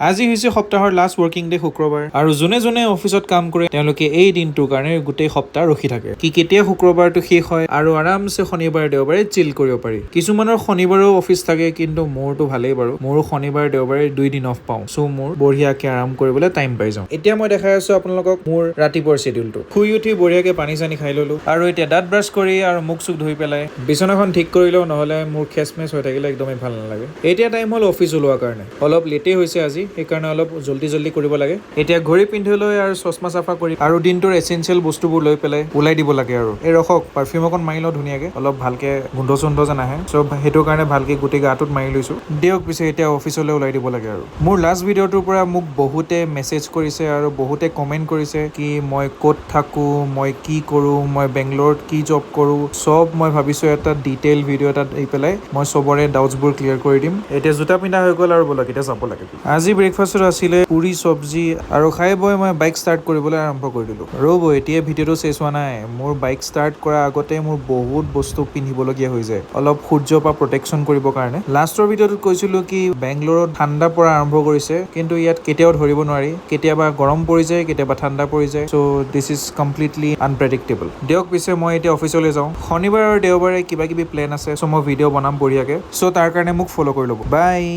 আজি হৈছে সপ্তাহৰ লাষ্ট ৱৰ্কিং ডে শুক্ৰবাৰ আৰু যোনে যোনে অফিচত কাম কৰে তেওঁলোকে এই দিনটোৰ কাৰণে গোটেই সপ্তাহ ৰখি থাকে কি কেতিয়া শুক্ৰবাৰটো শেষ হয় আৰু আৰামছে শনিবাৰ দেওবাৰে চিল কৰিব পাৰি। কিছুমানৰ শনিবাৰেও অফিচ থাকে কিন্তু মোৰতো ভালেই বাৰু, মোৰো শনিবাৰ দেওবাৰে 2 দিন অফ পাওঁ, চ' মোৰ বঢ়িয়াকে আৰাম কৰিবলৈ টাইম পাই যাওঁ। এতিয়া মই দেখাই আছো আপোনালোকক মোৰ ৰাতিপুৱাৰ শ্বেডিউলটো। শুই উঠি বঢ়িয়াকে পানী চানী খাই ললো আৰু এতিয়া দাঁত ব্ৰাছ কৰি আৰু মুখ চুখ ধুই পেলাই বিচনাখন ঠিক কৰিলো, নহলে মোৰ খেচমেচ হৈ থাকিলে একদমেই ভাল নালাগে। এতিয়া টাইম হ'ল অফিচ ওলোৱাৰ কাৰণে, অলপ লেটেই হৈছে আজি, সেইকাৰণে অলপ জল্দি কৰিব লাগে। এতিয়া ঘড়ী পিন্ধি লৈ আৰু চশমা চাফা কৰি আৰু দিনটোৰ এচেঞ্চিয়েল বস্তুবোৰ লৈ পেলাই ওলাই দিব লাগে আৰু এই ৰখক পাৰফিউম অকণ মাৰি লওঁ ধুনীয়াকে, অলপ ভালকে গোন্ধ চোন্ধ যেন আহে, চ' সেইটো কাৰণে ভালকে গোটেই গাটোত মাৰি লৈছো। দিয়ক পিছে এতিয়া অফিচলৈ ওলাই দিব লাগে আৰু। মোৰ লাষ্ট ভিডিঅ'টোৰ পৰা মোক বহুতে মেছেজ কৰিছে আৰু বহুতে কমেণ্ট কৰিছে কি মই ক'ত থাকো, মই কি কৰো, মই বেংগলোৰত কি জব কৰো, চব মই ভাবিছো এটা ডিটেইল ভিডিঅ' এটা দি পেলাই মই চবৰে ডাউটছবোৰ ক্লিয়াৰ কৰি দিম। এতিয়া জোতা পিন্ধা হৈ গ'ল আৰু বলক এতিয়া যাব লাগে। আজি ব্ৰেকফাষ্টত আছিলে পুৰি চব্জি আৰু খাই বৈ মই বাইক ষ্টাৰ্ট কৰিবলৈ আৰম্ভ কৰি দিলো। ৰ'ব এতিয়া ভিডিঅ'টো চেছ হোৱা নাই, মোৰ বাইক ষ্টাৰ্ট কৰাৰ আগতে মোৰ বহুত বস্তু পিন্ধিবলগীয়া হৈ যায় অলপ সূৰ্যৰ পৰা প্ৰটেকশ্যন কৰিবৰ কাৰণে। লাষ্টৰ ভিডিঅ'টোত কৈছিলো কি বেংগলোৰত ঠাণ্ডা পৰা আৰম্ভ কৰিছে, কিন্তু ইয়াত কেতিয়াও ধৰিব নোৱাৰি, কেতিয়াবা গৰম পৰি যায় কেতিয়াবা ঠাণ্ডা পৰি যায়, চ' দিছ ইজ কমপ্লিটলি আনপ্ৰেডিক্টেবল। দিয়ক পিছে মই এতিয়া অফিচলৈ যাওঁ। শনিবাৰ আৰু দেওবাৰে কিবা কিবি প্লেন আছে, চ' মই ভিডিঅ' বনাম বঢ়িয়াকে, চ' তাৰ কাৰণে মোক ফ'ল' কৰি ল'ব। বাই।